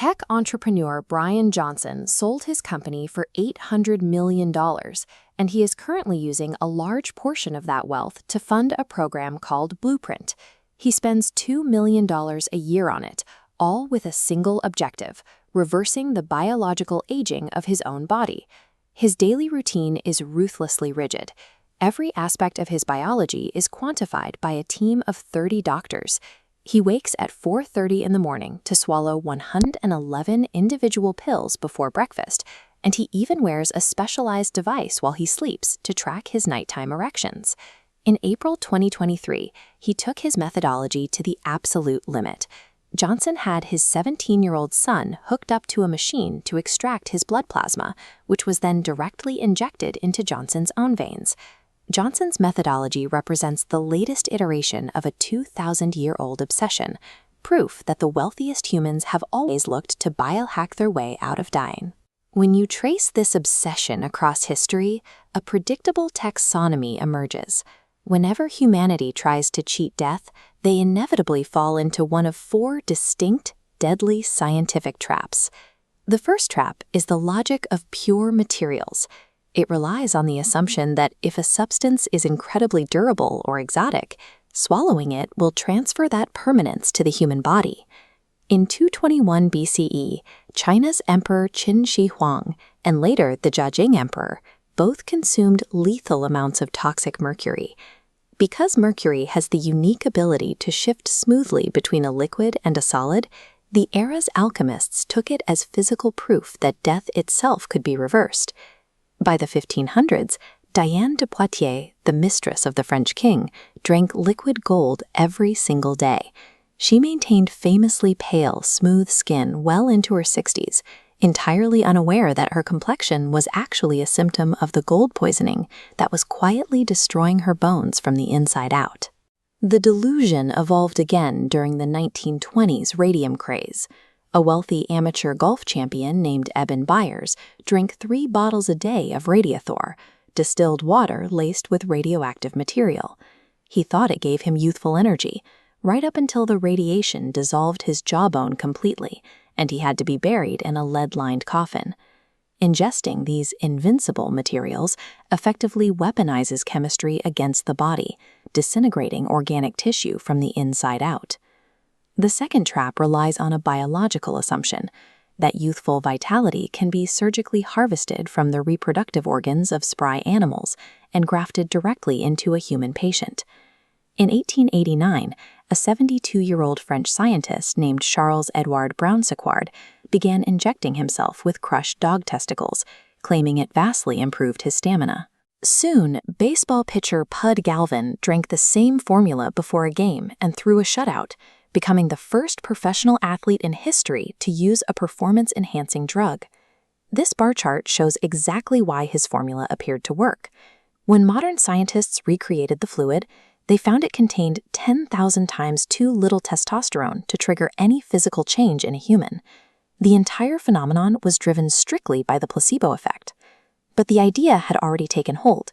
Tech entrepreneur Brian Johnson sold his company for $800 million, and he is currently using a large portion of that wealth to fund a program called Blueprint. He spends $2 million a year on it, all with a single objective: reversing the biological aging of his own body. His daily routine is ruthlessly rigid. Every aspect of his biology is quantified by a team of 30 doctors. He wakes at 4:30 in the morning to swallow 111 individual pills before breakfast, and he even wears a specialized device while he sleeps to track his nighttime erections. In April 2023, he took his methodology to the absolute limit. Johnson had his 17-year-old son hooked up to a machine to extract his blood plasma, which was then directly injected into Johnson's own veins. Johnson's methodology represents the latest iteration of a 2,000-year-old obsession, proof that the wealthiest humans have always looked to biohack their way out of dying. When you trace this obsession across history, a predictable taxonomy emerges. Whenever humanity tries to cheat death, they inevitably fall into one of 4 distinct, deadly scientific traps. The first trap is the logic of pure materials. It relies on the assumption that if a substance is incredibly durable or exotic, swallowing it will transfer that permanence to the human body. In 221 BCE, China's Emperor Qin Shi Huang and later the Jiajing Emperor both consumed lethal amounts of toxic mercury. Because mercury has the unique ability to shift smoothly between a liquid and a solid, the era's alchemists took it as physical proof that death itself could be reversed. By the 1500s, Diane de Poitiers, the mistress of the French king, drank liquid gold every single day. She maintained famously pale, smooth skin well into her 60s, entirely unaware that her complexion was actually a symptom of the gold poisoning that was quietly destroying her bones from the inside out. The delusion evolved again during the 1920s radium craze. A wealthy amateur golf champion named Eben Byers drank 3 bottles a day of Radiathor, distilled water laced with radioactive material. He thought it gave him youthful energy, right up until the radiation dissolved his jawbone completely, and he had to be buried in a lead-lined coffin. Ingesting these invincible materials effectively weaponizes chemistry against the body, disintegrating organic tissue from the inside out. The second trap relies on a biological assumption that youthful vitality can be surgically harvested from the reproductive organs of spry animals and grafted directly into a human patient. In 1889, a 72-year-old French scientist named Charles-Edouard Brown-Séquard began injecting himself with crushed dog testicles, claiming it vastly improved his stamina. Soon, baseball pitcher Pud Galvin drank the same formula before a game and threw a shutout, becoming the first professional athlete in history to use a performance-enhancing drug. This bar chart shows exactly why his formula appeared to work. When modern scientists recreated the fluid, they found it contained 10,000 times too little testosterone to trigger any physical change in a human. The entire phenomenon was driven strictly by the placebo effect. But the idea had already taken hold.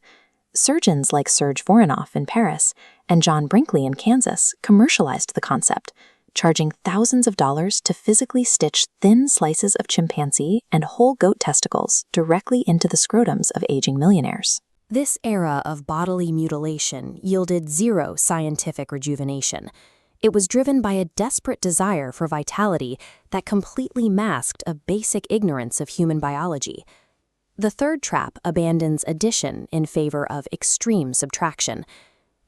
Surgeons like Serge Voronoff in Paris and John Brinkley in Kansas commercialized the concept, charging thousands of dollars to physically stitch thin slices of chimpanzee and whole goat testicles directly into the scrotums of aging millionaires. This era of bodily mutilation yielded zero scientific rejuvenation. It was driven by a desperate desire for vitality that completely masked a basic ignorance of human biology. The third trap abandons addition in favor of extreme subtraction.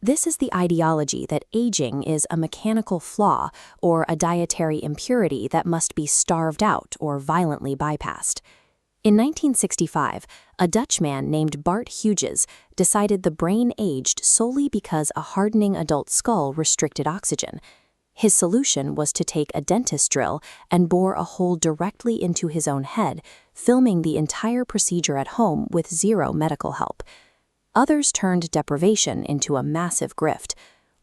This is the ideology that aging is a mechanical flaw or a dietary impurity that must be starved out or violently bypassed. In 1965, a Dutchman named Bart Hughes decided the brain aged solely because a hardening adult skull restricted oxygen. His solution was to take a dentist drill and bore a hole directly into his own head, filming the entire procedure at home with zero medical help. Others turned deprivation into a massive grift.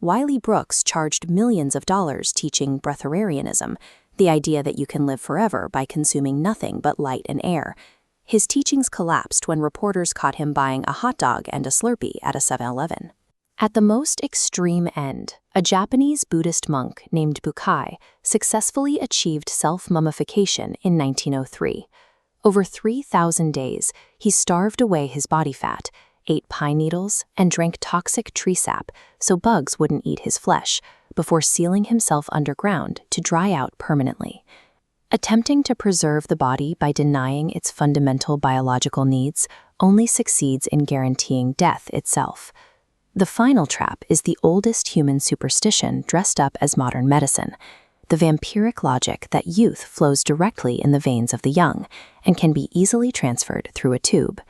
Wiley Brooks charged millions of dollars teaching breatharianism, the idea that you can live forever by consuming nothing but light and air. His teachings collapsed when reporters caught him buying a hot dog and a Slurpee at a 7-Eleven. At the most extreme end, A Japanese Buddhist monk named Bukai successfully achieved self-mummification in 1903. Over 3,000 days, he starved away his body fat, ate pine needles, and drank toxic tree sap so bugs wouldn't eat his flesh, before sealing himself underground to dry out permanently. Attempting to preserve the body by denying its fundamental biological needs only succeeds in guaranteeing death itself. The final trap is the oldest human superstition dressed up as modern medicine, the vampiric logic that youth flows directly in the veins of the young and can be easily transferred through a tube.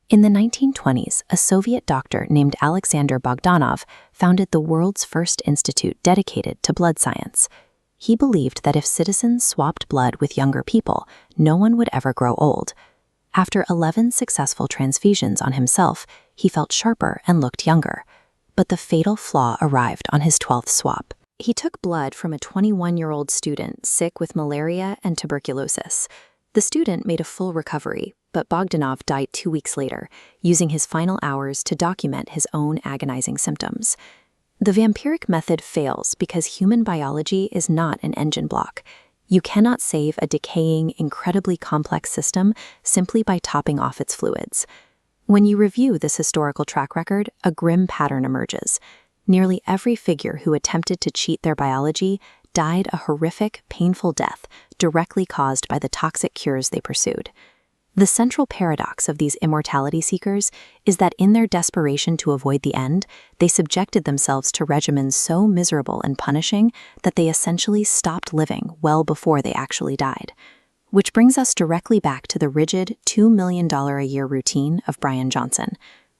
In the 1920s, a Soviet doctor named Alexander Bogdanov founded the world's first institute dedicated to blood science. He believed that if citizens swapped blood with younger people, no one would ever grow old. After 11 successful transfusions on himself, he felt sharper and looked younger. But the fatal flaw arrived on his 12th swap. He took blood from a 21-year-old student sick with malaria and tuberculosis. The student made a full recovery, but Bogdanov died 2 weeks later, using his final hours to document his own agonizing symptoms. The vampiric method fails because human biology is not an engine block. You cannot save a decaying, incredibly complex system simply by topping off its fluids. When you review this historical track record, a grim pattern emerges. Nearly every figure who attempted to cheat their biology died a horrific, painful death directly caused by the toxic cures they pursued. The central paradox of these immortality seekers is that in their desperation to avoid the end, they subjected themselves to regimens so miserable and punishing that they essentially stopped living well before they actually died. Which brings us directly back to the rigid $2 million a year routine of Brian Johnson.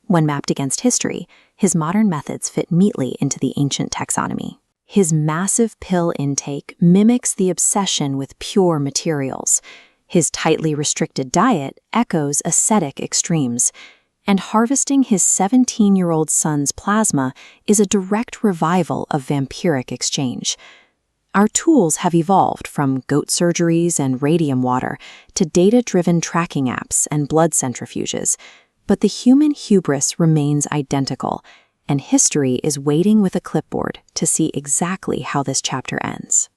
When mapped against history, his modern methods fit neatly into the ancient taxonomy. His massive pill intake mimics the obsession with pure materials. His tightly restricted diet echoes ascetic extremes, and harvesting his 17-year-old son's plasma is a direct revival of vampiric exchange. Our tools have evolved from goat surgeries and radium water to data-driven tracking apps and blood centrifuges, but the human hubris remains identical, and history is waiting with a clipboard to see exactly how this chapter ends.